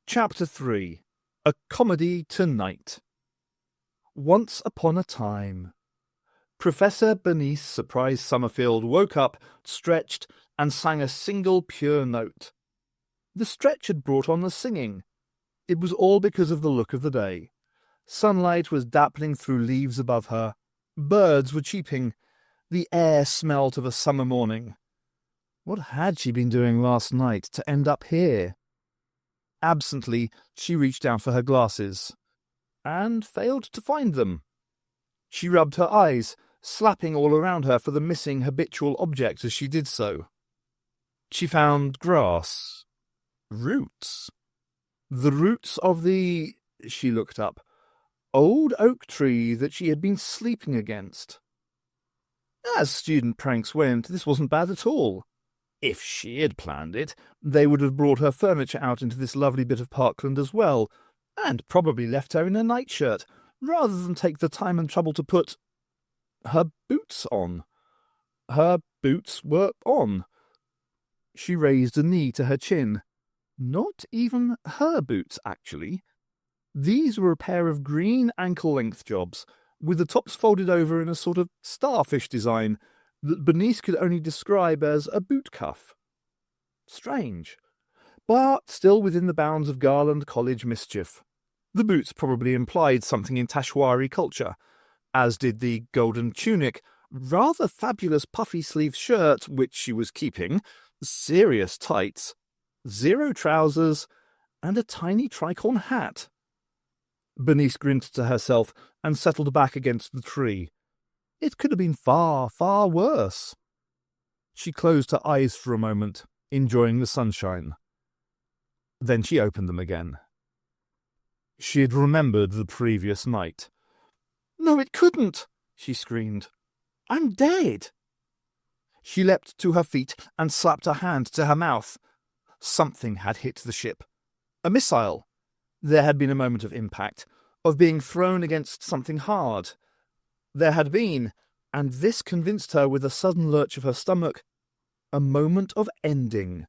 Chapter 3. A Comedy Tonight. Once upon a time, Professor Bernice Summerfield woke up, stretched, and sang a single pure note. The stretch had brought on the singing. It was all because of the look of the day. Sunlight was dappling through leaves above her. Birds were cheeping. The air smelt of a summer morning. What had she been doing last night to end up here? Absently, she reached down for her glasses, and failed to find them. She rubbed her eyes, slapping all around her for the missing habitual object as she did so. She found grass. Roots. The roots of the, she looked up, old oak tree that she had been sleeping against. As student pranks went, this wasn't bad at all. If she had planned it, they would have brought her furniture out into this lovely bit of parkland as well, and probably left her in a nightshirt, rather than take the time and trouble to put her boots on. Her boots were on. She raised a knee to her chin. Not even her boots, actually. These were a pair of green ankle-length jobs, with the tops folded over in a sort of starfish design that Bernice could only describe as a boot cuff. Strange, but still within the bounds of Garland College mischief. The boots probably implied something in Tashwari culture, as did the golden tunic, rather fabulous puffy-sleeve shirt which she was keeping, serious tights, zero trousers, and a tiny tricorn hat. Bernice grinned to herself and settled back against the tree. It could have been far, far worse. She closed her eyes for a moment, enjoying the sunshine. Then she opened them again. She had remembered the previous night. "No, it couldn't!" she screamed. "I'm dead!" She leapt to her feet and slapped her hand to her mouth. Something had hit the ship. A missile. There had been a moment of impact, of being thrown against something hard. There had been, and this convinced her with a sudden lurch of her stomach, a moment of ending.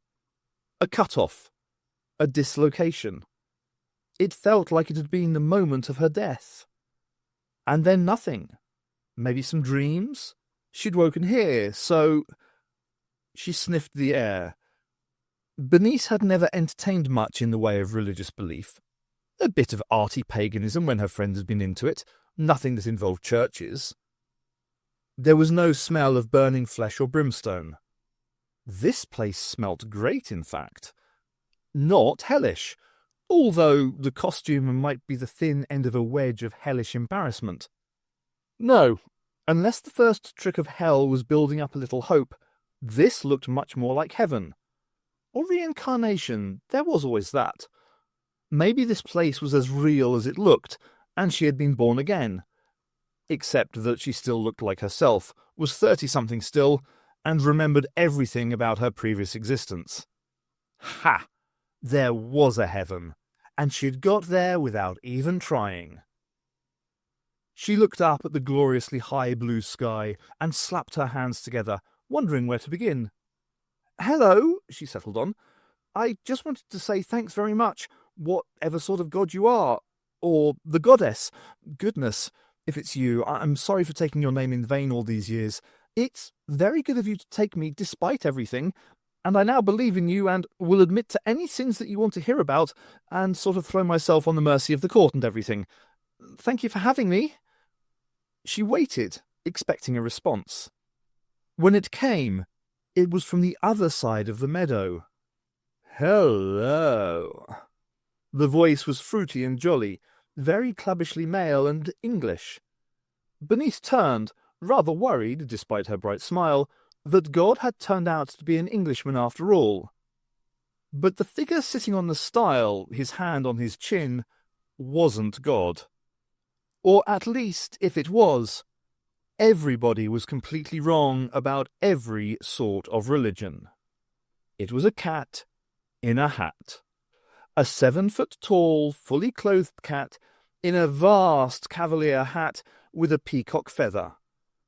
A cut-off. A dislocation. It felt like it had been the moment of her death. And then nothing. Maybe some dreams? She'd woken here, so... She sniffed the air. Bernice had never entertained much in the way of religious belief. A bit of arty paganism when her friends had been into it, nothing that involved churches. There was no smell of burning flesh or brimstone. This place smelt great, in fact. Not hellish, although the costume might be the thin end of a wedge of hellish embarrassment. No, unless the first trick of hell was building up a little hope, this looked much more like heaven. Or reincarnation, there was always that. Maybe this place was as real as it looked, and she had been born again. Except that she still looked like herself, was 30-something still, and remembered everything about her previous existence. Ha! There was a heaven, and she'd got there without even trying. She looked up at the gloriously high blue sky and slapped her hands together, wondering where to begin. "Hello," she settled on. "I just wanted to say thanks very much, whatever sort of god you are. Or the goddess. Goodness, if it's you, I'm sorry for taking your name in vain all these years. It's very good of you to take me despite everything, and I now believe in you and will admit to any sins that you want to hear about and sort of throw myself on the mercy of the court and everything. Thank you for having me." She waited, expecting a response. When it came, it was from the other side of the meadow. "Hello." The voice was fruity and jolly, very clubbishly male and English. Bernice turned, rather worried, despite her bright smile, that God had turned out to be an Englishman after all. But the figure sitting on the stile, his hand on his chin, wasn't God. Or at least, if it was, everybody was completely wrong about every sort of religion. It was a cat in a hat. A 7-foot-tall, fully clothed cat in a vast cavalier hat with a peacock feather.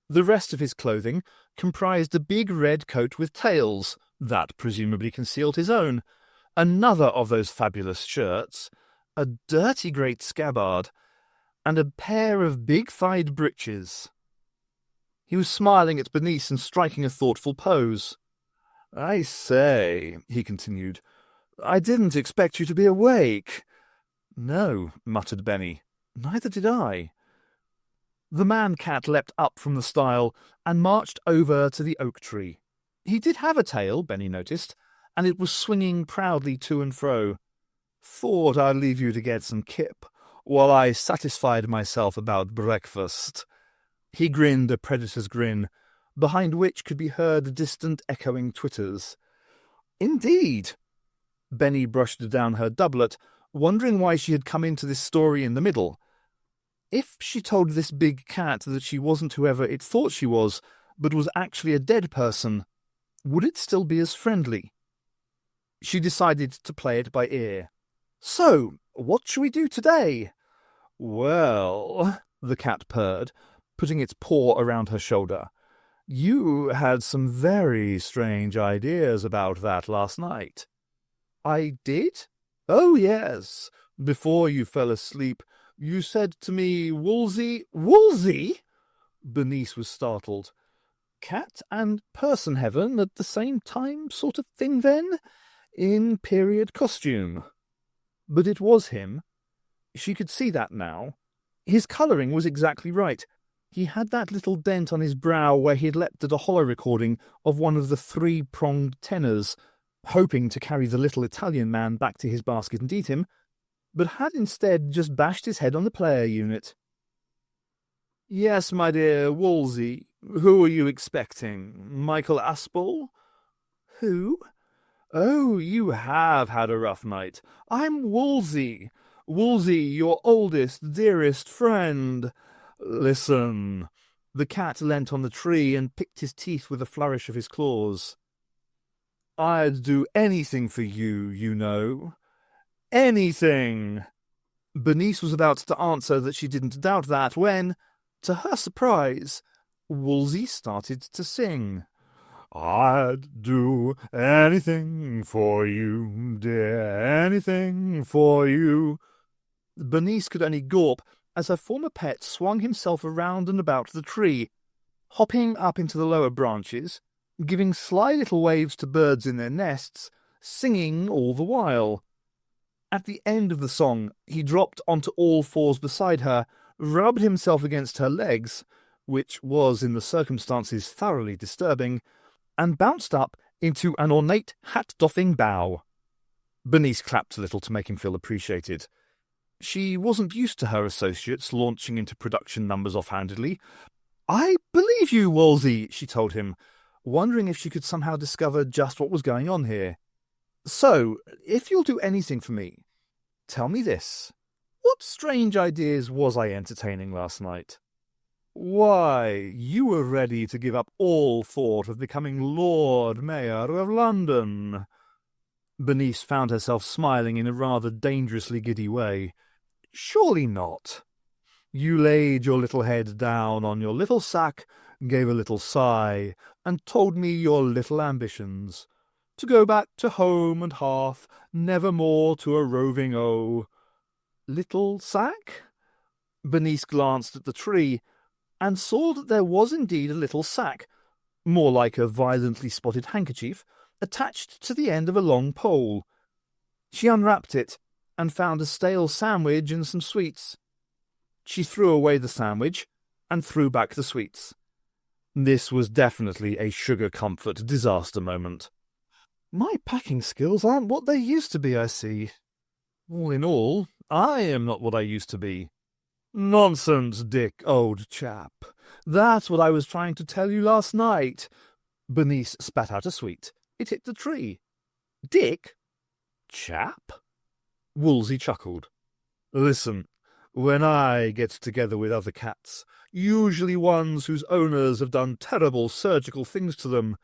The rest of his clothing comprised a big red coat with tails, that presumably concealed his own, another of those fabulous shirts, a dirty great scabbard, and a pair of big-thighed breeches. He was smiling at Bernice and striking a thoughtful pose. "I say," he continued, "I didn't expect you to be awake." "No," muttered Benny. "Neither did I." The man-cat leapt up from the stile and marched over to the oak tree. He did have a tail, Benny noticed, and it was swinging proudly to and fro. "Thought I'd leave you to get some kip, while I satisfied myself about breakfast." He grinned a predator's grin, behind which could be heard distant echoing twitters. "Indeed." Benny brushed down her doublet, wondering why she had come into this story in the middle. If she told this big cat that she wasn't whoever it thought she was, but was actually a dead person, would it still be as friendly? She decided to play it by ear. "So, what shall we do today?" "Well," the cat purred, putting its paw around her shoulder, "you had some very strange ideas about that last night." "I did?" "Oh, yes. Before you fell asleep, you said to me, Woolsey—" "Woolsey?" Bernice was startled. "Cat and person heaven at the same time sort of thing, then? In period costume?" But it was him. She could see that now. His colouring was exactly right. He had that little dent on his brow where he had leapt at a hollow recording of one of the three-pronged tenors, hoping to carry the little Italian man back to his basket and eat him, but had instead just bashed his head on the player unit. "Yes, my dear, Wolsey. Who are you expecting? Michael Aspel?" "Who?" "Oh, you have had a rough night. I'm Wolsey. Wolsey, your oldest, dearest friend. Listen." The cat leant on the tree and picked his teeth with a flourish of his claws. "I'd do anything for you, you know. Anything." Bernice was about to answer that she didn't doubt that when, to her surprise, Wolsey started to sing. "I'd do anything for you, dear, anything for you." Bernice could only gawp as her former pet swung himself around and about the tree, hopping up into the lower branches, giving sly little waves to birds in their nests, singing all the while. At the end of the song, he dropped onto all fours beside her, rubbed himself against her legs, which was in the circumstances thoroughly disturbing, and bounced up into an ornate hat-doffing bow. Bernice clapped a little to make him feel appreciated. She wasn't used to her associates launching into production numbers offhandedly. "I believe you, Wolsey," she told him, wondering if she could somehow discover just what was going on here. "So, if you'll do anything for me, tell me this. What strange ideas was I entertaining last night?" "Why, you were ready to give up all thought of becoming Lord Mayor of London." Bernice found herself smiling in a rather dangerously giddy way. "Surely not." You laid your little head down on your little sack, gave a little sigh, and told me your little ambitions. To go back to home and hearth, never more to a roving Little sack? Bernice glanced at the tree, and saw that there was indeed a little sack, more like a violently spotted handkerchief, attached to the end of a long pole. She unwrapped it, and found a stale sandwich and some sweets. She threw away the sandwich, and threw back the sweets. This was definitely a sugar comfort disaster moment. "My packing skills aren't what they used to be, I see. All in all, I am not what I used to be." "Nonsense, Dick, old chap. That's what I was trying to tell you last night." Bernice spat out a sweet. It hit the tree. "Dick? Chap?" Wolsey chuckled. "Listen, when I get together with other cats, usually ones whose owners have done terrible surgical things to them,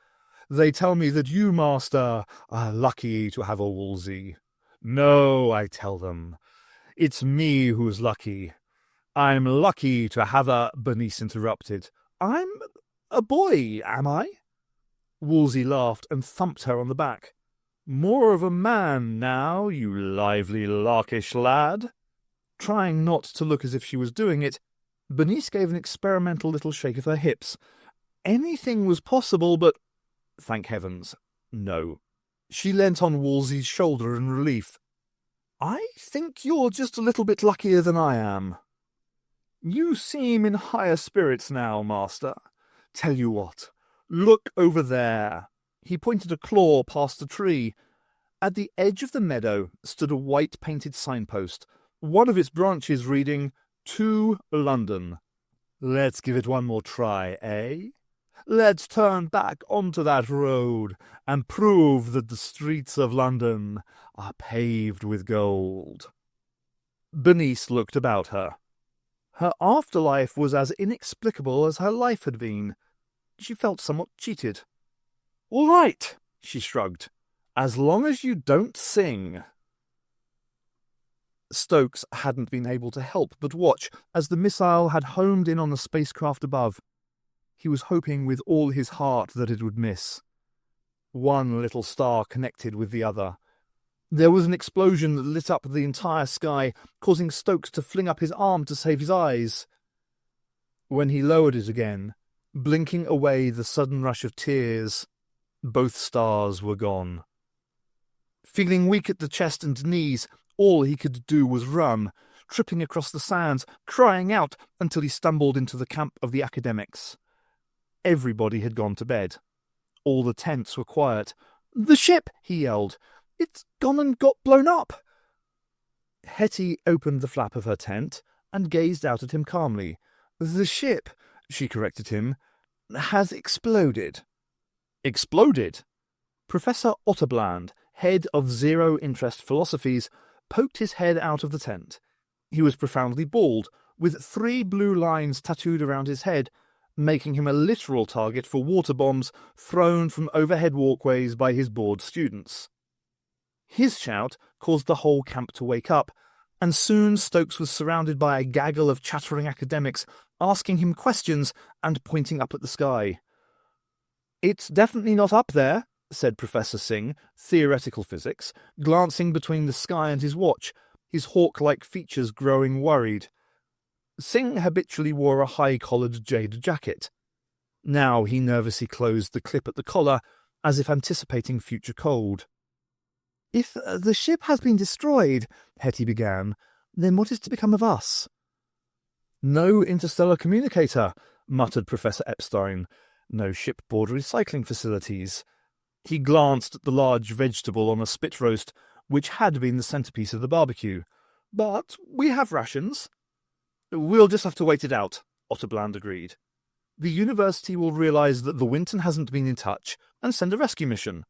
they tell me that you, master, are lucky to have a Wolsey. No, I tell them, it's me who's lucky. I'm lucky to have a—" Bernice interrupted. "I'm a boy, am I?" Wolsey laughed and thumped her on the back. More of a man now, you lively larkish lad." Trying not to look as if she was doing it, Bernice gave an experimental little shake of her hips. Anything was possible, but, thank heavens, no. She leant on Wolsey's shoulder in relief. "I think you're just a little bit luckier than I am." "You seem in higher spirits now, master. Tell you what, look over there." He pointed a claw past a tree. At the edge of the meadow stood a white-painted signpost, one of its branches reading, "To London." "Let's give it one more try, eh? Let's turn back onto that road and prove that the streets of London are paved with gold." Bernice looked about her. Her afterlife was as inexplicable as her life had been. She felt somewhat cheated. "All right," she shrugged, "as long as you don't sing." Stokes hadn't been able to help but watch as the missile had homed in on the spacecraft above. He was hoping with all his heart that it would miss. One little star connected with the other. There was an explosion that lit up the entire sky, causing Stokes to fling up his arm to save his eyes. When he lowered it again, blinking away the sudden rush of tears, both stars were gone. Feeling weak at the chest and knees, all he could do was run, tripping across the sands, crying out until he stumbled into the camp of the academics. Everybody had gone to bed. All the tents were quiet. "The ship!" he yelled. "It's gone and got blown up!" Hetty opened the flap of her tent and gazed out at him calmly. "The ship," she corrected him, "has exploded." "Exploded?" Professor Otterbland, head of zero-interest philosophies, poked his head out of the tent. He was profoundly bald, with 3 blue lines tattooed around his head, making him a literal target for water bombs thrown from overhead walkways by his bored students. His shout caused the whole camp to wake up, and soon Stokes was surrounded by a gaggle of chattering academics, asking him questions and pointing up at the sky. "It's definitely not up there," said Professor Singh, theoretical physics, glancing between the sky and his watch, his hawk-like features growing worried. Singh habitually wore a high-collared jade jacket. Now he nervously closed the clip at the collar, as if anticipating future cold. "If the ship has been destroyed," Hetty began, "then what is to become of us?" "No interstellar communicator," muttered Professor Epstein. "No shipboard recycling facilities." He glanced at the large vegetable on a spit roast, which had been the centerpiece of the barbecue. "But we have rations." "We'll just have to wait it out," Otterbland agreed. "The university will realize that the Winton hasn't been in touch and send a rescue mission."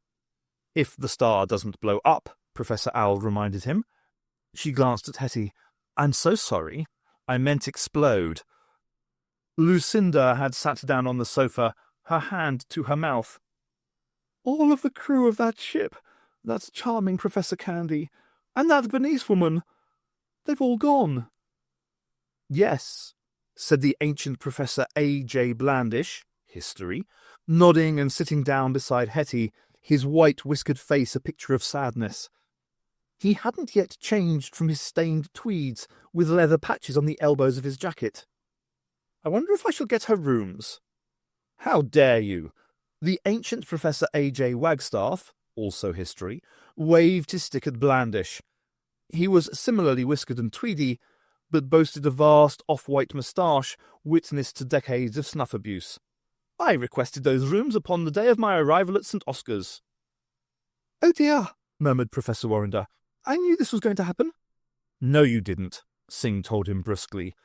"If the star doesn't blow up," Professor Owl reminded him. She glanced at Hetty. "I'm so sorry. I meant explode." Lucinda had sat down on the sofa, her hand to her mouth. "All of the crew of that ship, that charming Professor Candy, and that Bernice woman, they've all gone." "Yes," said the ancient Professor A.J. Blandish, history, nodding and sitting down beside Hetty, his white-whiskered face a picture of sadness. He hadn't yet changed from his stained tweeds, with leather patches on the elbows of his jacket. "I wonder if I shall get her rooms." "How dare you?" The ancient Professor A.J. Wagstaff, also history, waved his stick at Blandish. He was similarly whiskered and tweedy, but boasted a vast off-white moustache, witness to decades of snuff abuse. "I requested those rooms upon the day of my arrival at St. Oscar's." "Oh dear," murmured Professor Warrender. "I knew this was going to happen." "No, you didn't," Singh told him brusquely.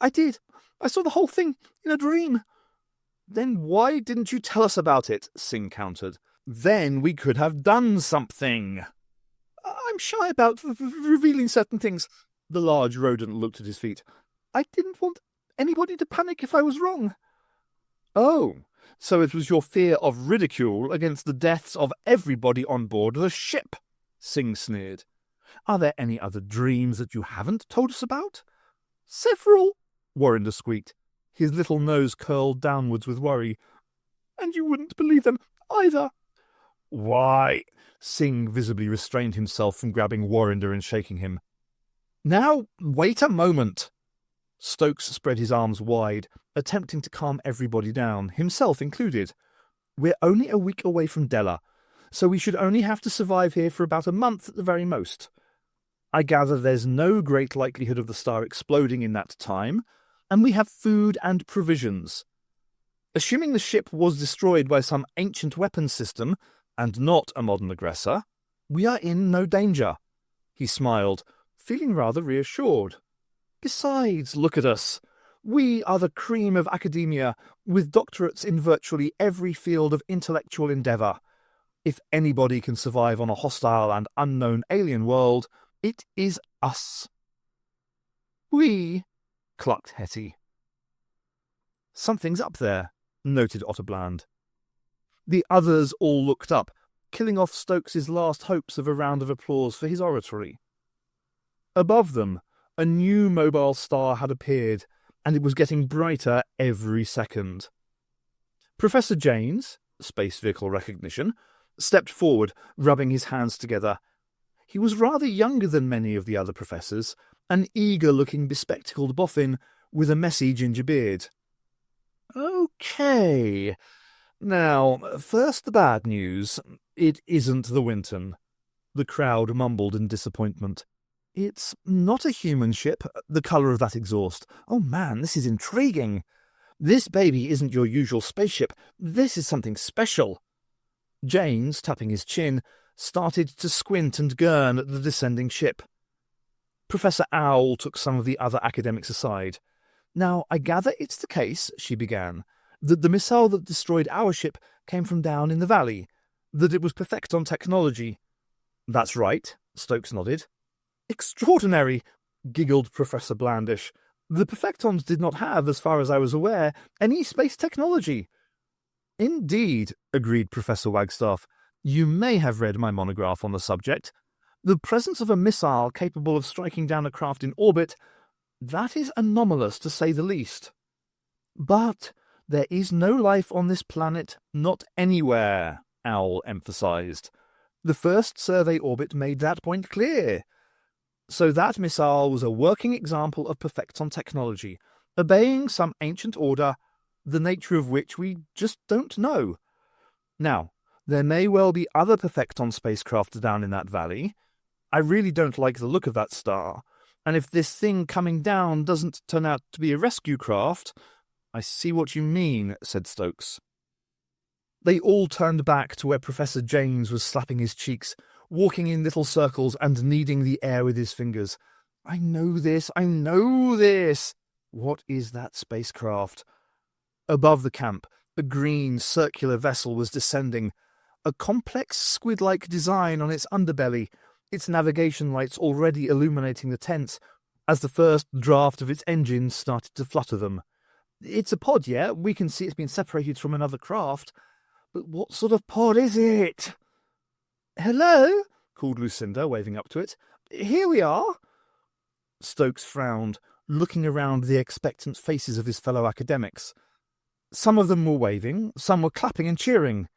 "I did. I saw the whole thing in a dream." "Then why didn't you tell us about it?" Singh countered. "Then we could have done something." "I'm shy about revealing certain things." The large rodent looked at his feet. "I didn't want anybody to panic if I was wrong." "Oh, so it was your fear of ridicule against the deaths of everybody on board the ship," Singh sneered. "Are there any other dreams that you haven't told us about?" "Several," Warrender squeaked. His little nose curled downwards with worry. "And you wouldn't believe them either. Why? Singh visibly restrained himself from grabbing Warrinder and shaking him. Now, wait a moment. Stokes spread his arms wide, attempting to calm everybody down, himself included. We're only a week away from Della, so we should only have to survive here for about a month at the very most. I gather there's no great likelihood of the star exploding in that time, and we have food and provisions. Assuming the ship was destroyed by some ancient weapons system, and not a modern aggressor, we are in no danger. He smiled, feeling rather reassured. Besides, look at us. We are the cream of academia, with doctorates in virtually every field of intellectual endeavour. If anybody can survive on a hostile and unknown alien world, it is us. We, clucked Hetty. Something's up there, noted Otterbland. The others all looked up, killing off Stokes's last hopes of a round of applause for his oratory. Above them, a new mobile star had appeared, and it was getting brighter every second. Professor Janes, space vehicle recognition, stepped forward, rubbing his hands together. He was rather younger than many of the other professors, an eager-looking bespectacled boffin with a messy ginger beard. Okay. Now, first the bad news. It isn't the Winton. The crowd mumbled in disappointment. It's not a human ship, the colour of that exhaust. Oh man, this is intriguing. This baby isn't your usual spaceship. This is something special. James, tapping his chin, started to squint and gurn at the descending ship. Professor Owl took some of the other academics aside. Now, I gather it's the case, she began, that the missile that destroyed our ship came from down in the valley, that it was Perfecton technology. That's right, Stokes nodded. Extraordinary, giggled Professor Blandish. The Perfectons did not have, as far as I was aware, any space technology. Indeed, agreed Professor Wagstaff. You may have read my monograph on the subject. The presence of a missile capable of striking down a craft in orbit, that is anomalous to say the least. But there is no life on this planet, not anywhere, Owl emphasized. The first survey orbit made that point clear. So that missile was a working example of Perfecton technology, obeying some ancient order, the nature of which we just don't know. Now, there may well be other Perfecton spacecraft down in that valley. I really don't like the look of that star, and if this thing coming down doesn't turn out to be a rescue craft... I see what you mean, said Stokes. They all turned back to where Professor James was slapping his cheeks, walking in little circles and kneading the air with his fingers. I know this, I know this! What is that spacecraft? Above the camp, a green, circular vessel was descending, a complex squid-like design on its underbelly, its navigation lights already illuminating the tents, as the first draft of its engines started to flutter them. It's a pod, yeah? We can see it's been separated from another craft. But what sort of pod is it? Hello? Called Lucinda, waving up to it. Here we are. Stokes frowned, looking around the expectant faces of his fellow academics. Some of them were waving, some were clapping and cheering.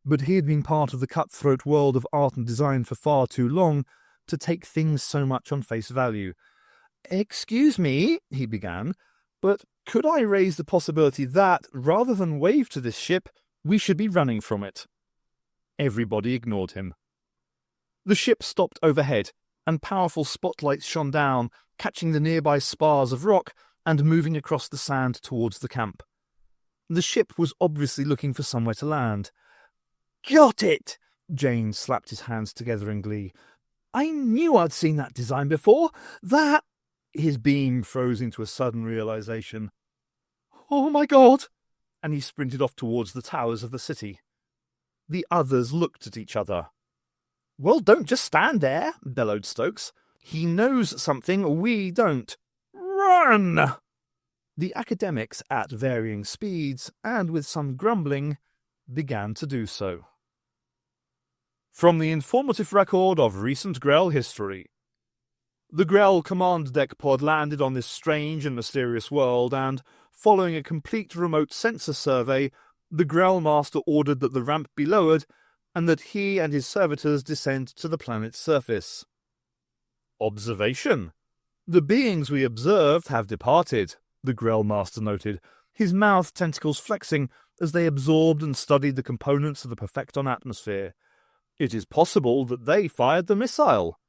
But he had been part of the cutthroat world of art and design for far too long to take things so much on face value. Excuse me, he began, but could I raise the possibility that, rather than wave to this ship, we should be running from it? Everybody ignored him. The ship stopped overhead, and powerful spotlights shone down, catching the nearby spars of rock and moving across the sand towards the camp. The ship was obviously looking for somewhere to land. Got it! James slapped his hands together in glee. I knew I'd seen that design before. That... His beam froze into a sudden realization. Oh my God! And he sprinted off towards the towers of the city. The others looked at each other. Well, don't just stand there, bellowed Stokes. He knows something we don't. Run! The academics, at varying speeds, and with some grumbling, began to do so. From the informative record of recent Grell history. The Grell command deck pod landed on this strange and mysterious world, and, following a complete remote sensor survey, the Grell master ordered that the ramp be lowered and that he and his servitors descend to the planet's surface. Observation. The beings we observed have departed, the Grell Master noted, his mouth tentacles flexing as they absorbed and studied the components of the Perfecton atmosphere. It is possible that they fired the missile.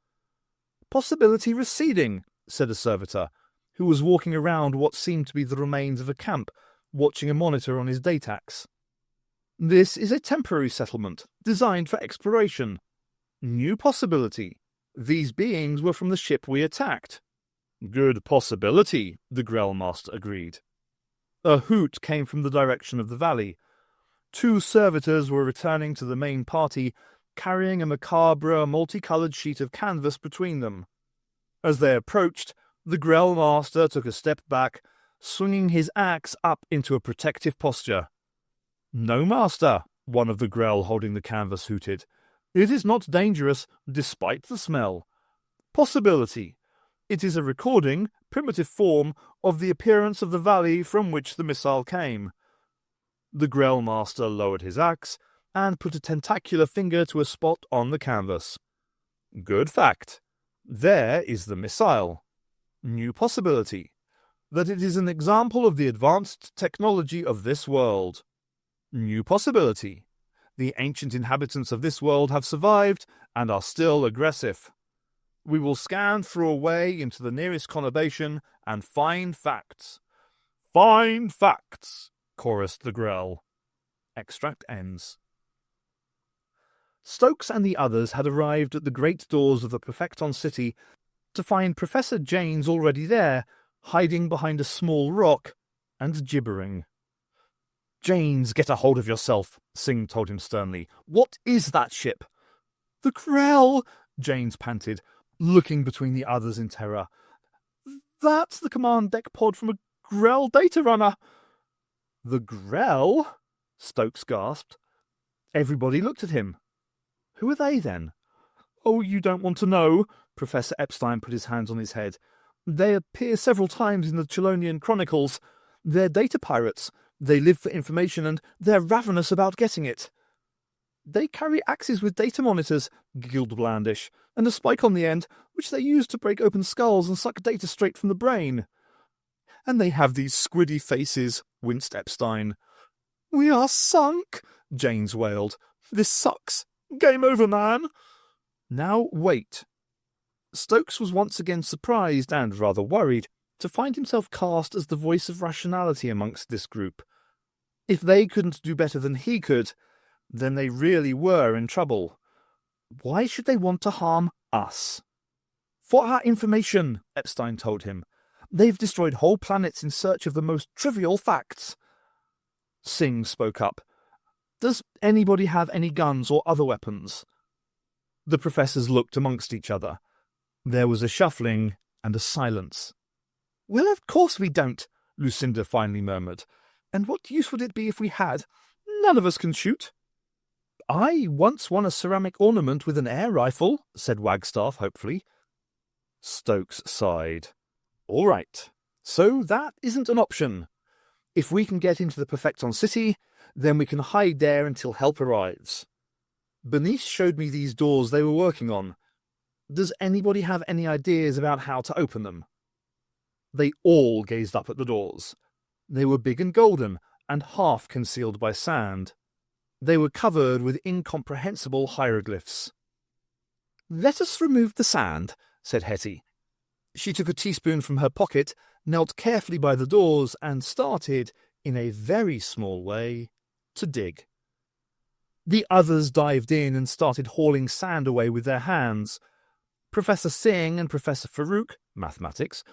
Possibility receding, said a servitor, who was walking around what seemed to be the remains of a camp, watching a monitor on his datax. This is a temporary settlement, designed for exploration. New possibility. These beings were from the ship we attacked. Good possibility, the Grell Master agreed. A hoot came from the direction of the valley. 2 servitors were returning to the main party, carrying a macabre, multicolored sheet of canvas between them. As they approached, the Grell Master took a step back, swinging his axe up into a protective posture. "No, Master," one of the Grell holding the canvas hooted. "It is not dangerous, despite the smell. Possibility. It is a recording, primitive form, of the appearance of the valley from which the missile came." The Grell Master lowered his axe and put a tentacular finger to a spot on the canvas. Good fact. There is the missile. New possibility. That it is an example of the advanced technology of this world. New possibility. The ancient inhabitants of this world have survived and are still aggressive. We will scan through a way into the nearest conurbation and find facts. Find facts, chorused the Grell. Extract ends. Stokes and the others had arrived at the great doors of the Perfecton city to find Professor Janes already there, hiding behind a small rock and gibbering. "Janes, get a hold of yourself," Singh told him sternly. "What is that ship?" "The Grell," Janes panted, looking between the others in terror. "That's the command deck pod from a Grell data runner." "The Grell?" Stokes gasped. Everybody looked at him. Who are they, then? "Oh, you don't want to know." Professor Epstein put his hands on his head. "They appear several times in the Chelonian Chronicles. They're data pirates. They live for information, and they're ravenous about getting it." "They carry axes with data monitors," giggled Blandish, "and a spike on the end, which they use to break open skulls and suck data straight from the brain." "And they have these squiddy faces," winced Epstein. "We are sunk," Janes wailed. "This sucks. Game over, man." "Now wait." Stokes was once again surprised and rather worried to find himself cast as the voice of rationality amongst this group. If they couldn't do better than he could, then they really were in trouble. Why should they want to harm us? "For our information," Epstein told him. "They've destroyed whole planets in search of the most trivial facts." Singh spoke up. "Does anybody have any guns or other weapons?" The professors looked amongst each other. There was a shuffling and a silence. "Well, of course we don't," Lucinda finally murmured. "And what use would it be if we had? None of us can shoot." "I once won a ceramic ornament with an air rifle," said Wagstaff hopefully. Stokes sighed. "All right, so that isn't an option. If we can get into the Perfecton city, then we can hide there until help arrives. Bernice showed me these doors they were working on. Does anybody have any ideas about how to open them?" They all gazed up at the doors. They were big and golden, and half concealed by sand. They were covered with incomprehensible hieroglyphs. "Let us remove the sand," said Hetty. She took a teaspoon from her pocket, knelt carefully by the doors, and started, in a very small way, to dig. The others dived in and started hauling sand away with their hands. Professor Singh and Professor Farouk, mathematics,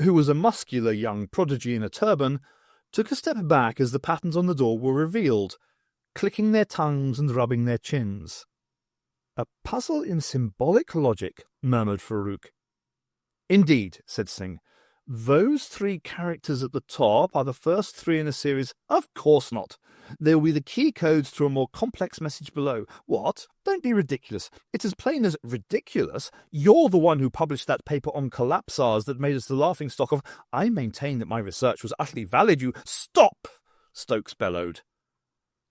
who was a muscular young prodigy in a turban, took a step back as the patterns on the door were revealed, clicking their tongues and rubbing their chins. "A puzzle in symbolic logic," murmured Farouk. "Indeed," said Singh. "Those 3 characters at the top are the first 3 in a series." "Of course not. They will be the key codes to a more complex message below." "What? Don't be ridiculous. It's as plain as ridiculous. You're the one who published that paper on collapsars that made us the laughingstock of—" "I maintain that my research was utterly valid, you—" "Stop!" Stokes bellowed.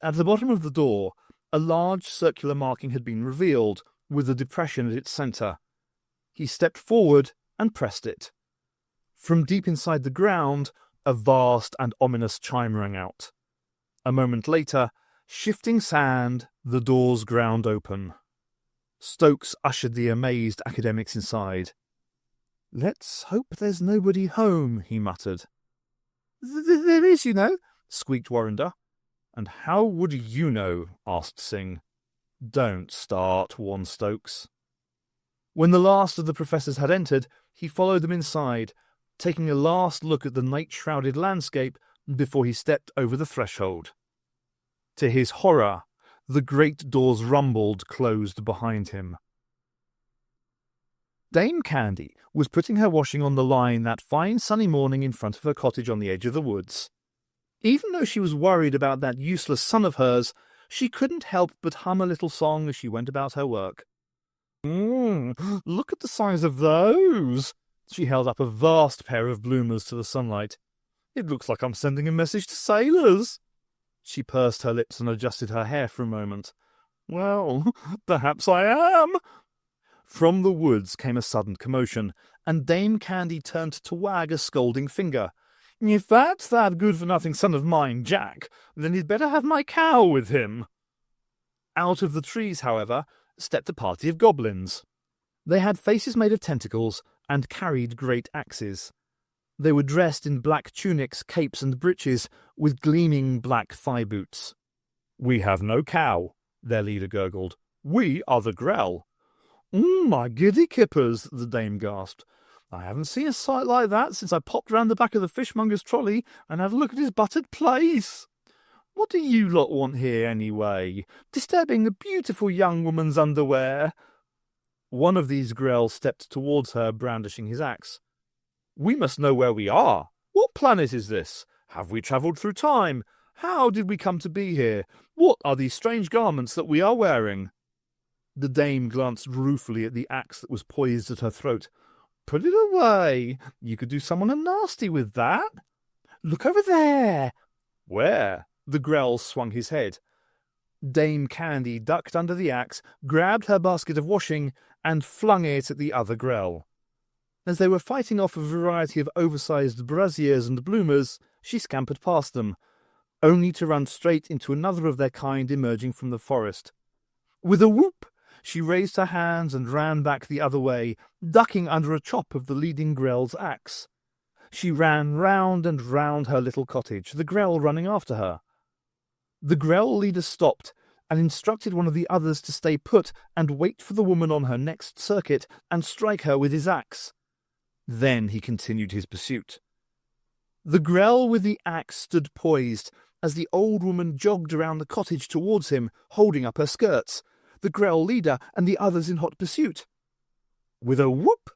At the bottom of the door, A large circular marking had been revealed, with a depression at its centre. He stepped forward and pressed it. From deep inside the ground, a vast and ominous chime rang out. A moment later, shifting sand, the doors ground open. Stokes ushered the amazed academics inside. "Let's hope there's nobody home," he muttered. "There is, you know," squeaked Warrender. "And how would you know?" asked Singh. "Don't start," warned Stokes. When the last of the professors had entered, he followed them inside, taking a last look at the night-shrouded landscape before he stepped over the threshold. To his horror, the great doors rumbled closed behind him. Dame Candy was putting her washing on the line that fine sunny morning in front of her cottage on the edge of the woods. Even though she was worried about that useless son of hers, she couldn't help but hum a little song as she went about her work. Look at the size of those! She held up a vast pair of bloomers to the sunlight. "It looks like I'm sending a message to sailors." She pursed her lips and adjusted her hair for a moment. "Well, perhaps I am." From the woods came a sudden commotion, and Dame Candy turned to wag a scolding finger. "If that's that good-for-nothing son of mine, Jack, then he'd better have my cow with him." Out of the trees, however, stepped a party of goblins. They had faces made of tentacles and carried great axes. They were dressed in black tunics, capes, and breeches, with gleaming black thigh boots. "We have no cow," their leader gurgled. "We are the Grell." My giddy kippers," the dame gasped. "I haven't seen a sight like that since I popped round the back of the fishmonger's trolley and had a look at his buttered place. What do you lot want here, anyway? Disturbing a beautiful young woman's underwear?" One of these Grell stepped towards her, brandishing his axe. "We must know where we are. What planet is this? Have we travelled through time? How did we come to be here? What are these strange garments that we are wearing?" The dame glanced ruefully at the axe that was poised at her throat. "Put it away. You could do someone a nasty with that. Look over there." "Where?" The Grell swung his head. Dame Candy ducked under the axe, grabbed her basket of washing, and flung it at the other Grell. As they were fighting off a variety of oversized brassiers and bloomers, she scampered past them, only to run straight into another of their kind emerging from the forest. With a whoop, she raised her hands and ran back the other way, ducking under a chop of the leading Grell's axe. She ran round and round her little cottage, the Grell running after her. The Grell leader stopped and instructed one of the others to stay put and wait for the woman on her next circuit and strike her with his axe. Then he continued his pursuit. The Grell with the axe stood poised as the old woman jogged around the cottage towards him, holding up her skirts, the Grell leader and the others in hot pursuit. With a whoop,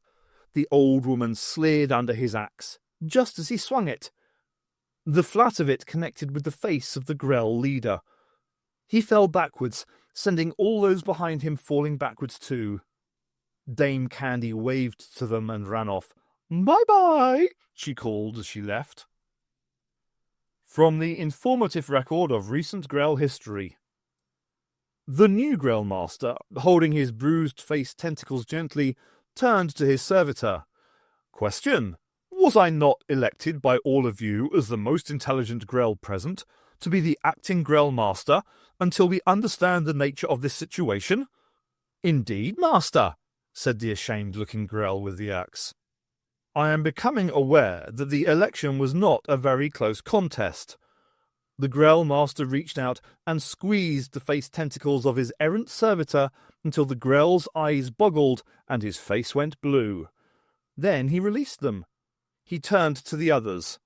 the old woman slid under his axe, just as he swung it. The flat of it connected with the face of the Grell leader. He fell backwards, sending all those behind him falling backwards too. Dame Candy waved to them and ran off. "Bye-bye," she called as she left. From the informative record of recent Grell history. The new Grell master, holding his bruised-faced tentacles gently, turned to his servitor. "Question. Was I not elected by all of you as the most intelligent Grell present to be the acting Grell master until we understand the nature of this situation?" "Indeed, master," said the ashamed-looking Grell with the axe. "I am becoming aware that the election was not a very close contest." The Grell master reached out and squeezed the face tentacles of his errant servitor until the Grell's eyes boggled and his face went blue. Then he released them. He turned to the others.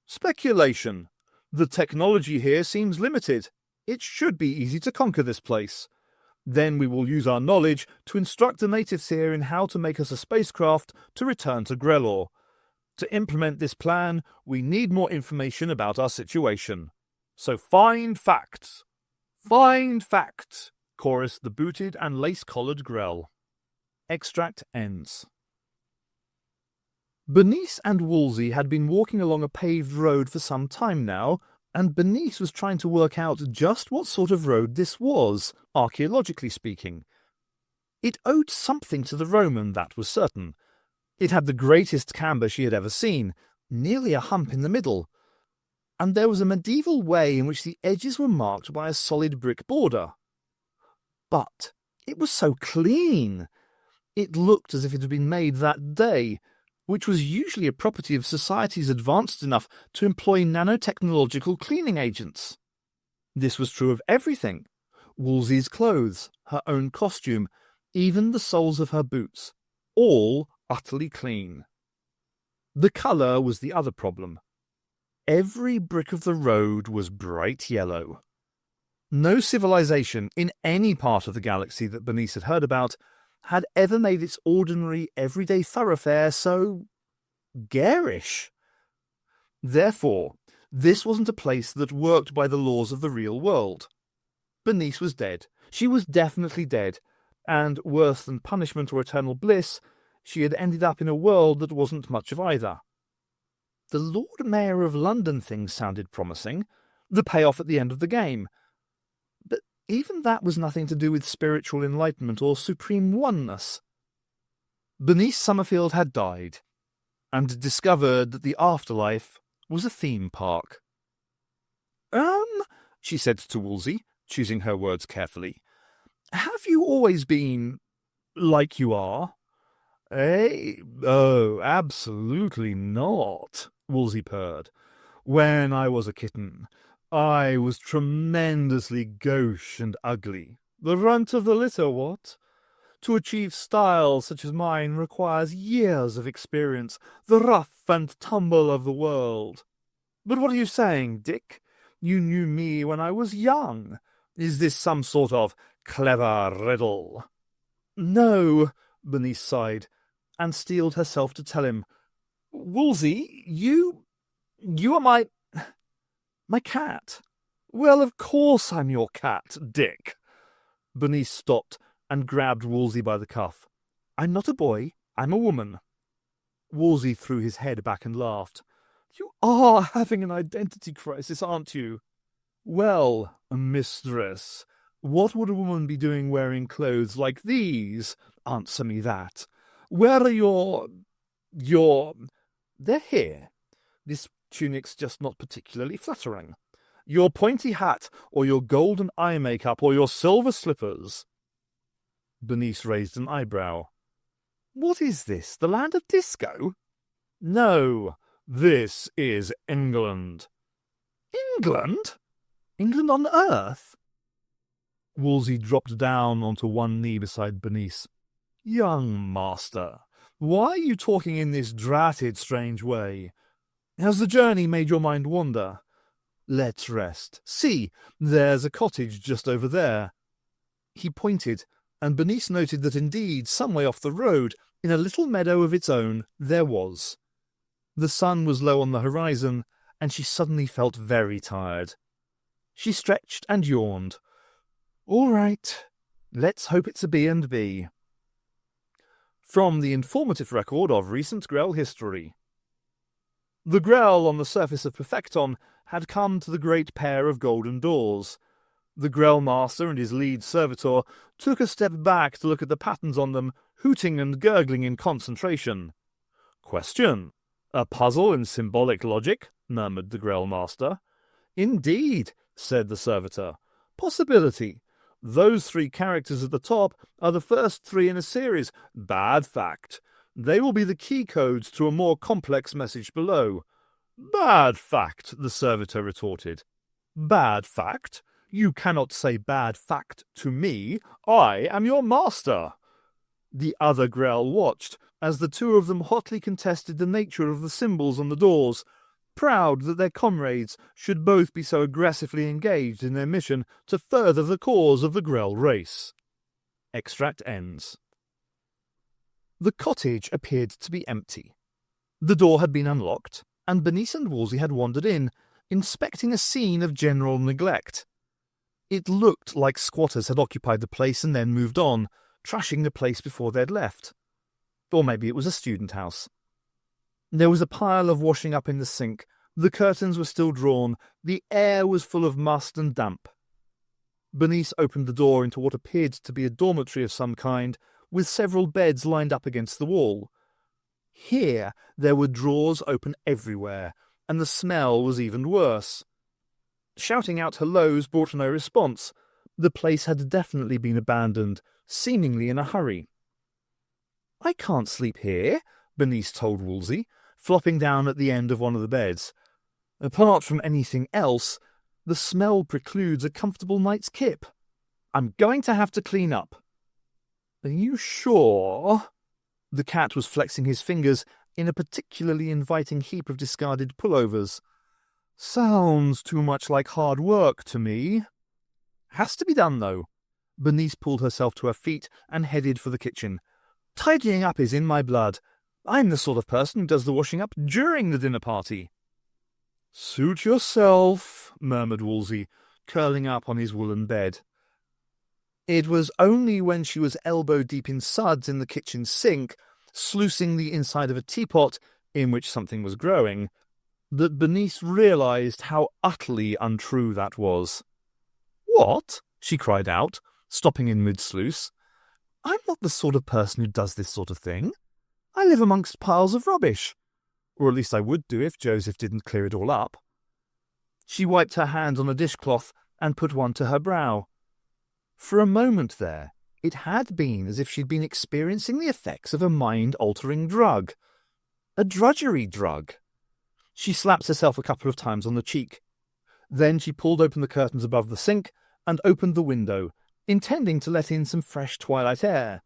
"Speculation. The technology here seems limited. It should be easy to conquer this place. Then we will use our knowledge to instruct the natives here in how to make us a spacecraft to return to Grellor. To implement this plan, we need more information about our situation. So find facts." "Find facts," chorused the booted and lace-collared Grell. Extract ends. Bernice and Wolsey had been walking along a paved road for some time now, and Bernice was trying to work out just what sort of road this was, archaeologically speaking. It owed something to the Roman, that was certain. It had the greatest camber she had ever seen, nearly a hump in the middle, and there was a medieval way in which the edges were marked by a solid brick border. But it was so clean. It looked as if it had been made that day, which was usually a property of societies advanced enough to employ nanotechnological cleaning agents. This was true of everything. Wolsey's clothes, her own costume, even the soles of her boots, all utterly clean. The colour was the other problem. Every brick of the road was bright yellow. No civilization in any part of the galaxy that Bernice had heard about had ever made its ordinary, everyday thoroughfare so garish. Therefore, this wasn't a place that worked by the laws of the real world. Bernice was dead. She was definitely dead, and worse than punishment or eternal bliss, she had ended up in a world that wasn't much of either. The Lord Mayor of London thing sounded promising, the payoff at the end of the game. But even that was nothing to do with spiritual enlightenment or supreme oneness. Bernice Summerfield had died, and discovered that the afterlife was a theme park. She said to Wolsey, choosing her words carefully, have you always been like you are? Oh, absolutely not, Wolsey purred. When I was a kitten, I was tremendously gauche and ugly. The runt of the litter, what? To achieve style such as mine requires years of experience, the rough and tumble of the world. But what are you saying, Dick? You knew me when I was young. Is this some sort of clever riddle? No, Bernice sighed, and steeled herself to tell him. Wolsey, you are my cat. Well, of course I'm your cat, Dick. Bernice stopped and grabbed Wolsey by the cuff. I'm not a boy, I'm a woman. Wolsey threw his head back and laughed. You are having an identity crisis, aren't you? Well, mistress, what would a woman be doing wearing clothes like these? Answer me that. Where are your... They're here. This tunic's just not particularly flattering. Your pointy hat, or your golden eye makeup, or your silver slippers. Bernice raised an eyebrow. What is this, the land of disco? No, this is England. England? England on Earth? Wolsey dropped down onto one knee beside Bernice. Young master, why are you talking in this dratted strange way? Has the journey made your mind wander? Let's rest. See, there's a cottage just over there. He pointed, and Bernice noted that indeed, some way off the road, in a little meadow of its own, there was. The sun was low on the horizon, and she suddenly felt very tired. She stretched and yawned. All right, let's hope it's a B&B. From the informative record of recent Grell history. The Grell on the surface of Perfecton had come to the great pair of golden doors. The Grell master and his lead servitor took a step back to look at the patterns on them, hooting and gurgling in concentration. Question. A puzzle in symbolic logic? Murmured the Grell master. Indeed, said the servitor. Possibility. Those three characters at the top are the first three in a series. Bad fact. They will be the key codes to a more complex message below. Bad fact, the servitor retorted. Bad fact? You cannot say bad fact to me. I am your master. The other Grell watched, as the two of them hotly contested the nature of the symbols on the doors, proud that their comrades should both be so aggressively engaged in their mission to further the cause of the Grell race. Extract ends. The cottage appeared to be empty. The door had been unlocked, and Bernice and Wolsey had wandered in, inspecting a scene of general neglect. It looked like squatters had occupied the place and then moved on, trashing the place before they'd left. Or maybe it was a student house. There was a pile of washing up in the sink, The curtains were still drawn. The air was full of must and damp. Bernice opened the door into what appeared to be a dormitory of some kind, with several beds lined up against the wall. Here there were drawers open everywhere, and the smell was even worse. Shouting out hellos brought no response. The place had definitely been abandoned, seemingly in a hurry. "I can't sleep here," Bernice told Woolsey, flopping down at the end of one of the beds. "Apart from anything else, the smell precludes a comfortable night's kip. I'm going to have to clean up." "Are you sure?" The cat was flexing his fingers in a particularly inviting heap of discarded pullovers. "Sounds too much like hard work to me." "Has to be done, though." Bernice pulled herself to her feet and headed for the kitchen. "Tidying up is in my blood. I'm the sort of person who does the washing up during the dinner party." "Suit yourself," murmured Woolsey, curling up on his woolen bed. It was only when she was elbow-deep in suds in the kitchen sink, sluicing the inside of a teapot in which something was growing, that Bernice realised how utterly untrue that was. "What?" she cried out, stopping in mid-sluice. "I'm not the sort of person who does this sort of thing. I live amongst piles of rubbish. Or at least I would do if Joseph didn't clear it all up." She wiped her hand on a dishcloth and put one to her brow. For a moment there, it had been as if she'd been experiencing the effects of a mind-altering drug. A drudgery drug. She slapped herself a couple of times on the cheek. Then she pulled open the curtains above the sink and opened the window, intending to let in some fresh twilight air.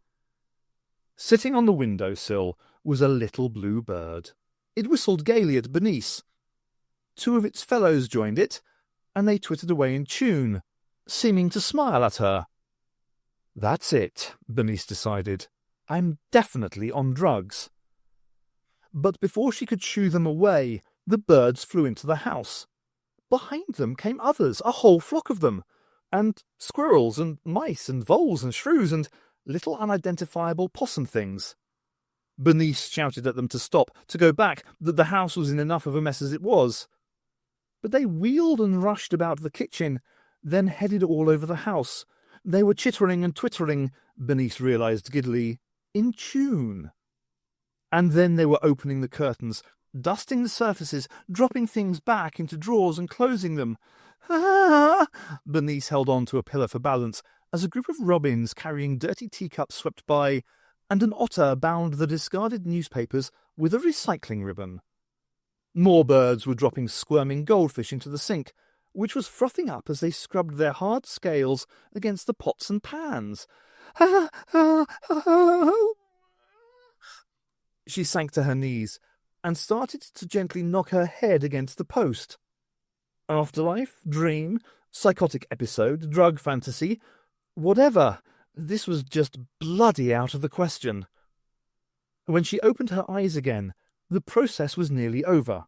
Sitting on the window-sill was a little blue bird. It whistled gaily at Bernice. Two of its fellows joined it, and they twittered away in tune, seeming to smile at her. "That's it," Bernice decided. "I'm definitely on drugs." But before she could shoo them away, the birds flew into the house. Behind them came others, a whole flock of them, and squirrels and mice and voles and shrews and little unidentifiable possum things. Bernice shouted at them to stop, to go back, that the house was in enough of a mess as it was. But they wheeled and rushed about the kitchen, then headed all over the house. They were chittering and twittering, Bernice realised giddily, in tune. And then they were opening the curtains, dusting the surfaces, dropping things back into drawers and closing them. "Ah!" Bernice held on to a pillar for balance as a group of robins carrying dirty teacups swept by, and an otter bound the discarded newspapers with a recycling ribbon. More birds were dropping squirming goldfish into the sink, which was frothing up as they scrubbed their hard scales against the pots and pans. She sank to her knees and started to gently knock her head against the post. Afterlife, dream, psychotic episode, drug fantasy, whatever, this was just bloody out of the question. When she opened her eyes again, the process was nearly over.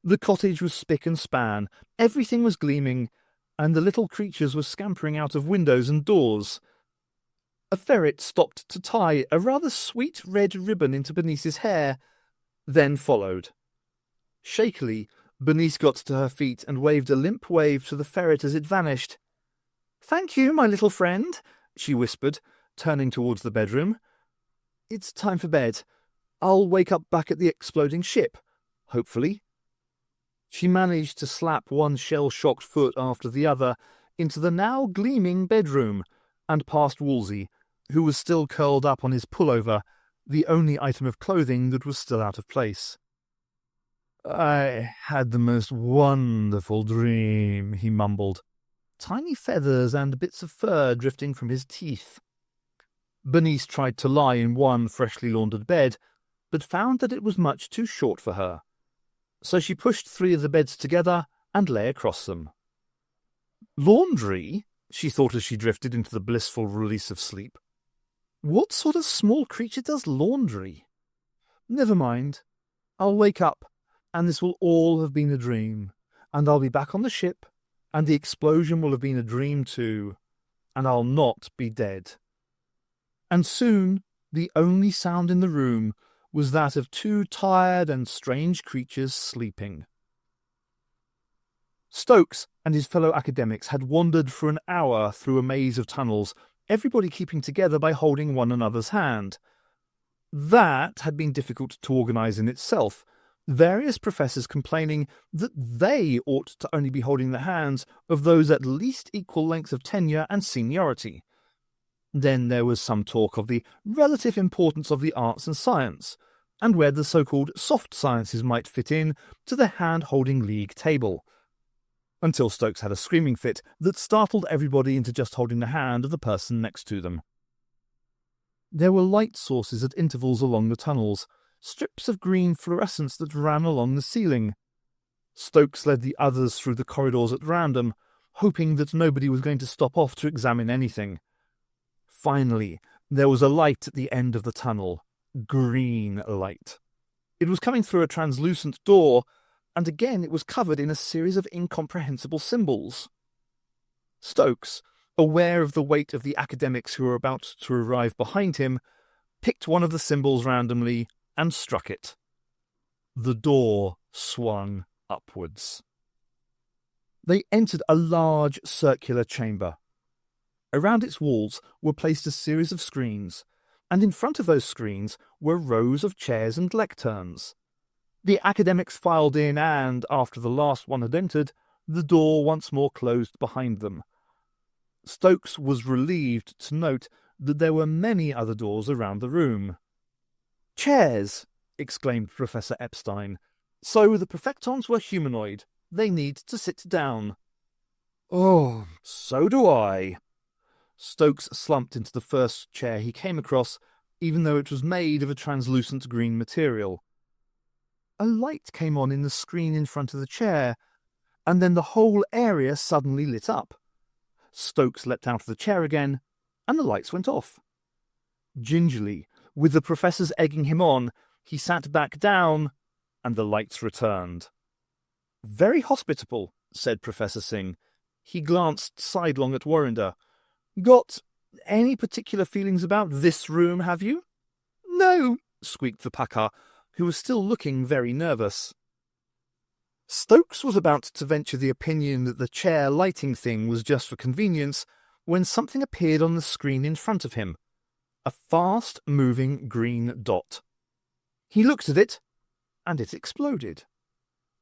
The cottage was spick and span, everything was gleaming, and the little creatures were scampering out of windows and doors. A ferret stopped to tie a rather sweet red ribbon into Bernice's hair, then followed. Shakily, Bernice got to her feet and waved a limp wave to the ferret as it vanished. "Thank you, my little friend," she whispered, turning towards the bedroom. "It's time for bed. I'll wake up back at the exploding ship, hopefully." She managed to slap one shell-shocked foot after the other into the now gleaming bedroom and past Woolsey, who was still curled up on his pullover, the only item of clothing that was still out of place. "I had the most wonderful dream," he mumbled, tiny feathers and bits of fur drifting from his teeth. Bernice tried to lie in one freshly laundered bed, but found that it was much too short for her. So she pushed 3 of the beds together and lay across them. "Laundry?" she thought as she drifted into the blissful release of sleep. "What sort of small creature does laundry? Never mind. I'll wake up, and this will all have been a dream, and I'll be back on the ship, and the explosion will have been a dream too, and I'll not be dead." And soon the only sound in the room was that of 2 tired and strange creatures sleeping. Stokes and his fellow academics had wandered for an hour through a maze of tunnels, everybody keeping together by holding one another's hand. That had been difficult to organise in itself, various professors complaining that they ought to only be holding the hands of those at least equal length of tenure and seniority. Then there was some talk of the relative importance of the arts and science, and where the so-called soft sciences might fit in to the hand-holding league table, until Stokes had a screaming fit that startled everybody into just holding the hand of the person next to them. There were light sources at intervals along the tunnels, strips of green fluorescence that ran along the ceiling. Stokes led the others through the corridors at random, hoping that nobody was going to stop off to examine anything. Finally, there was a light at the end of the tunnel. Green light. It was coming through a translucent door, and again it was covered in a series of incomprehensible symbols. Stokes, aware of the weight of the academics who were about to arrive behind him, picked one of the symbols randomly and struck it. The door swung upwards. They entered a large circular chamber. Around its walls were placed a series of screens, and in front of those screens were rows of chairs and lecterns. The academics filed in and, after the last one had entered, the door once more closed behind them. Stokes was relieved to note that there were many other doors around the room. "Chairs!" exclaimed Professor Epstein. "So the Perfectons were humanoid. They need to sit down." "Oh, so do I." Stokes slumped into the first chair he came across, even though it was made of a translucent green material. A light came on in the screen in front of the chair, and then the whole area suddenly lit up. Stokes leapt out of the chair again, and the lights went off. Gingerly, with the professors egging him on, he sat back down, and the lights returned. "Very hospitable," said Professor Singh. He glanced sidelong at Warrender. "Got any particular feelings about this room, have you?" "No," squeaked the Pakar, who was still looking very nervous. Stokes was about to venture the opinion that the chair lighting thing was just for convenience when something appeared on the screen in front of him. A fast-moving green dot. He looked at it, and it exploded.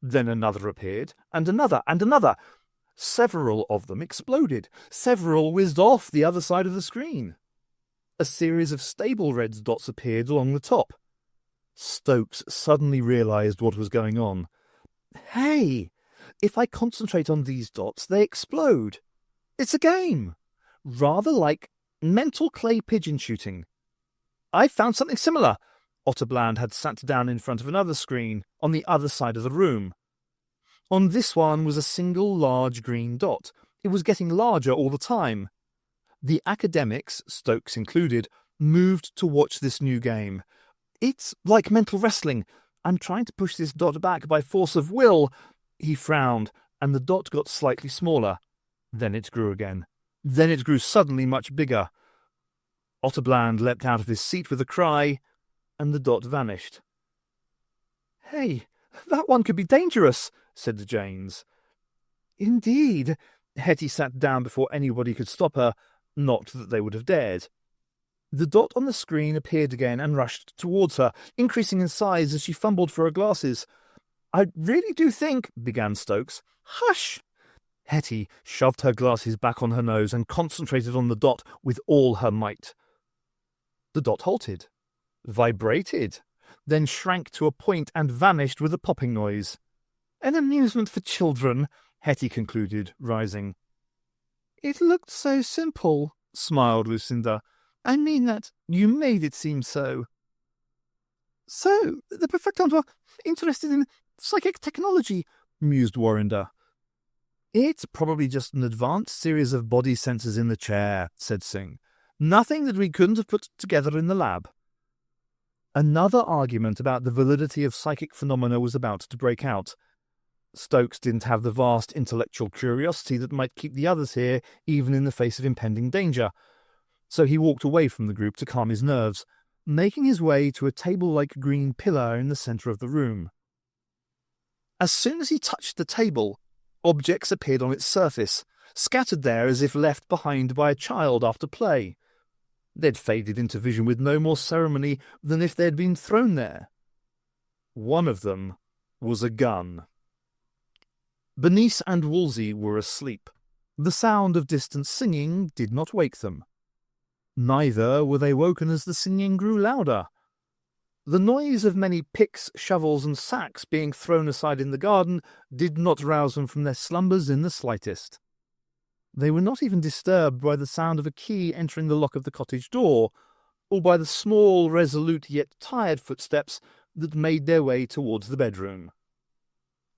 Then another appeared, and another, and another. Several of them exploded. Several whizzed off the other side of the screen. A series of stable red dots appeared along the top. Stokes suddenly realized what was going on. Hey, if I concentrate on these dots, they explode. It's a game. Rather like mental clay pigeon shooting. I found something similar. Otterbland had sat down in front of another screen on the other side of the room. On this one was a single large green dot. It was getting larger all the time. The academics, Stokes included, moved to watch this new game. It's like mental wrestling. I'm trying to push this dot back by force of will. He frowned, and the dot got slightly smaller. Then it grew again. Then it grew suddenly much bigger. Otterbland leapt out of his seat with a cry, and the dot vanished. "Hey, that one could be dangerous," said the Janes. "Indeed." Hetty sat down before anybody could stop her, not that they would have dared. The dot on the screen appeared again and rushed towards her, increasing in size as she fumbled for her glasses. "I really do think—" began Stokes. "Hush!" Hetty shoved her glasses back on her nose and concentrated on the dot with all her might. The dot halted, vibrated, then shrank to a point and vanished with a popping noise. "An amusement for children," Hetty concluded, rising. "It looked so simple," smiled Lucinda. "I mean that you made it seem so." "So, the Perfectons were interested in psychic technology," mused Warrender. "It's probably just an advanced series of body sensors in the chair," said Singh. "Nothing that we couldn't have put together in the lab." Another argument about the validity of psychic phenomena was about to break out. Stokes didn't have the vast intellectual curiosity that might keep the others here even in the face of impending danger, so he walked away from the group to calm his nerves, making his way to a table-like green pillar in the centre of the room. As soon as he touched the table, Objects appeared on its surface, scattered there as if left behind by a child after play. They'd faded into vision with no more ceremony than if they'd been thrown there. One of them was a gun. Bernice and Wolsey were asleep. The sound of distant singing did not wake them. Neither were they woken as the singing grew louder. The noise of many picks, shovels, and sacks being thrown aside in the garden did not rouse them from their slumbers in the slightest. They were not even disturbed by the sound of a key entering the lock of the cottage door, or by the small, resolute yet tired footsteps that made their way towards the bedroom.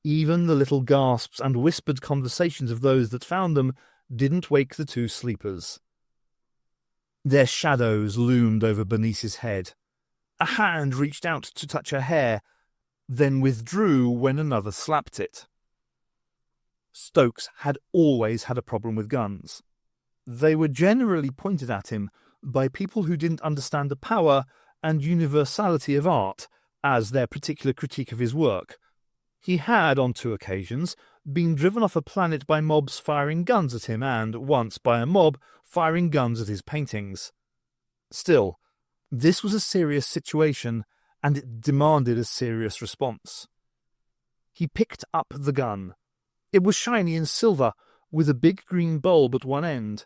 Even the little gasps and whispered conversations of those that found them didn't wake the two sleepers. Their shadows loomed over Bernice's head. A hand reached out to touch her hair, then withdrew when another slapped it. Stokes had always had a problem with guns. They were generally pointed at him by people who didn't understand the power and universality of art as their particular critique of his work. He had, on 2 occasions, been driven off a planet by mobs firing guns at him and, once, by a mob firing guns at his paintings. Still, this was a serious situation, and it demanded a serious response. He picked up the gun. It was shiny and silver, with a big green bulb at one end.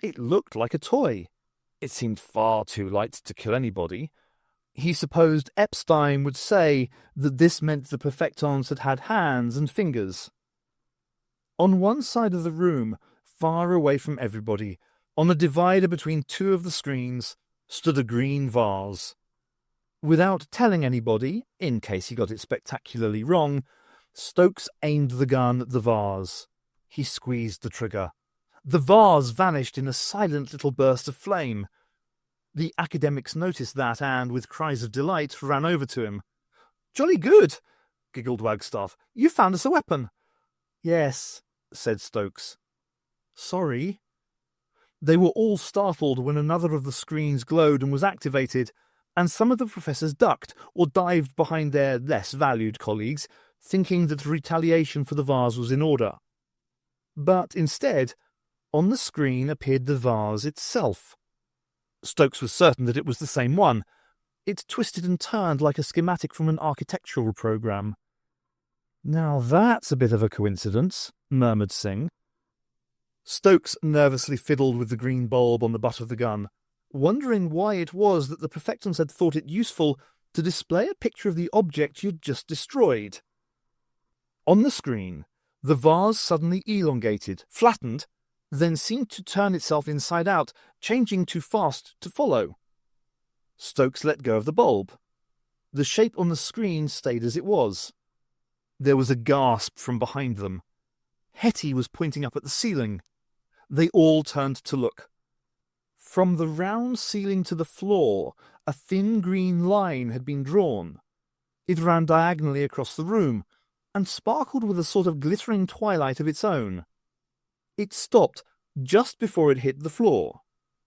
It looked like a toy. It seemed far too light to kill anybody. He supposed Epstein would say that this meant the perfectons had had hands and fingers. On one side of the room, far away from everybody, on a divider between 2 of the screens, stood a green vase. Without telling anybody, in case he got it spectacularly wrong, Stokes aimed the gun at the vase. He squeezed the trigger. The vase vanished in a silent little burst of flame. The academics noticed that and, with cries of delight, ran over to him. "Jolly good," giggled Wagstaff. "You found us a weapon." "Yes," said Stokes. "Sorry." They were all startled when another of the screens glowed and was activated, and some of the professors ducked or dived behind their less valued colleagues, thinking that retaliation for the vase was in order. But instead, on the screen appeared the vase itself. Stokes was certain that it was the same one. It twisted and turned like a schematic from an architectural program. "Now that's a bit of a coincidence," murmured Singh. Stokes nervously fiddled with the green bulb on the butt of the gun, wondering why it was that the perfectons had thought it useful to display a picture of the object you'd just destroyed. On the screen, the vase suddenly elongated, flattened, then seemed to turn itself inside out, changing too fast to follow. Stokes let go of the bulb. The shape on the screen stayed as it was. There was a gasp from behind them. Hetty was pointing up at the ceiling. They all turned to look. From the round ceiling to the floor, a thin green line had been drawn. It ran diagonally across the room, and sparkled with a sort of glittering twilight of its own. It stopped just before it hit the floor.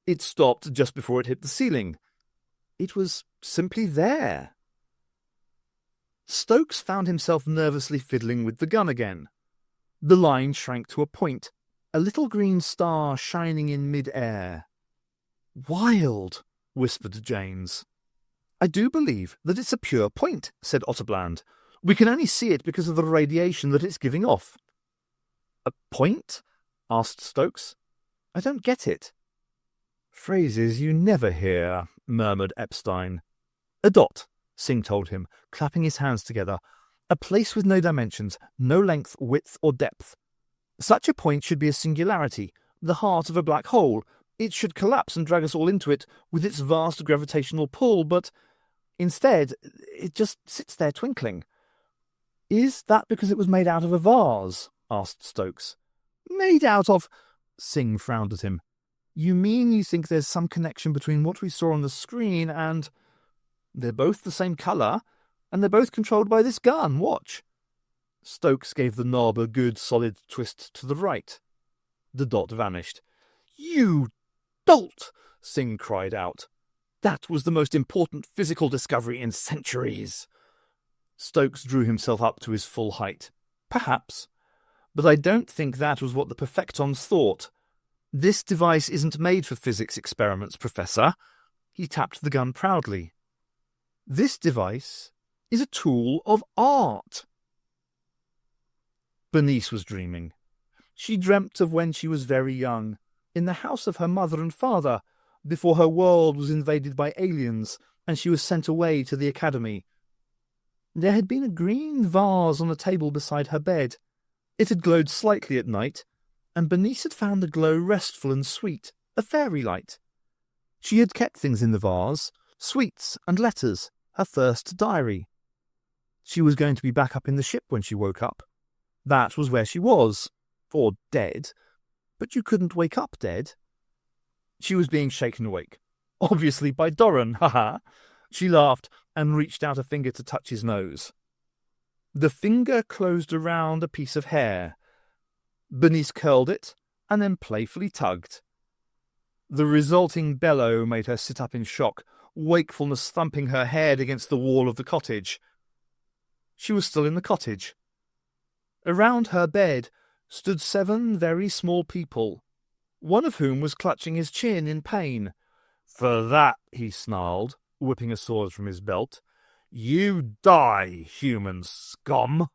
It stopped just before it hit the ceiling. It was simply there. Stokes found himself nervously fiddling with the gun again. The line shrank to a point, a little green star shining in mid-air. "Wild," whispered James. "I do believe that it's a pure point," said Otterbland. "We can only see it because of the radiation that it's giving off." "A point?" asked Stokes. "I don't get it." "Phrases you never hear," murmured Epstein. "A dot," Singh told him, clapping his hands together. "A place with no dimensions, no length, width, or depth. Such a point should be a singularity, the heart of a black hole. It should collapse and drag us all into it with its vast gravitational pull, but instead it just sits there twinkling." "Is that because it was made out of a vase?" asked Stokes. "Made out of—" Singh frowned at him. "You mean you think there's some connection between what we saw on the screen and—" "They're both the same colour, and they're both controlled by this gun. Watch." Stokes gave the knob a good solid twist to the right. The dot vanished. "You dolt!" Singh cried out. "That was the most important physical discovery in centuries." Stokes drew himself up to his full height. "Perhaps. But I don't think that was what the perfectons thought. This device isn't made for physics experiments, Professor. He tapped the gun proudly. This device is a tool of art. Bernice was dreaming. She dreamt of when she was very young, in the house of her mother and father, before her world was invaded by aliens and she was sent away to the academy. There had been a green vase on a table beside her bed. It had glowed slightly at night, and Bernice had found the glow restful and sweet, a fairy light. She had kept things in the vase, sweets and letters, her first diary. She was going to be back up in the ship when she woke up. That was where she was, or dead, but you couldn't wake up dead. She was being shaken awake, obviously by Doran, haha. She laughed and reached out a finger to touch his nose. The finger closed around a piece of hair. Bernice curled it and then playfully tugged. The resulting bellow made her sit up in shock, wakefulness thumping her head against the wall of the cottage. She was still in the cottage. Around her bed stood 7 very small people, one of whom was clutching his chin in pain. "For that," he snarled, whipping a sword from his belt, "you die, human scum!"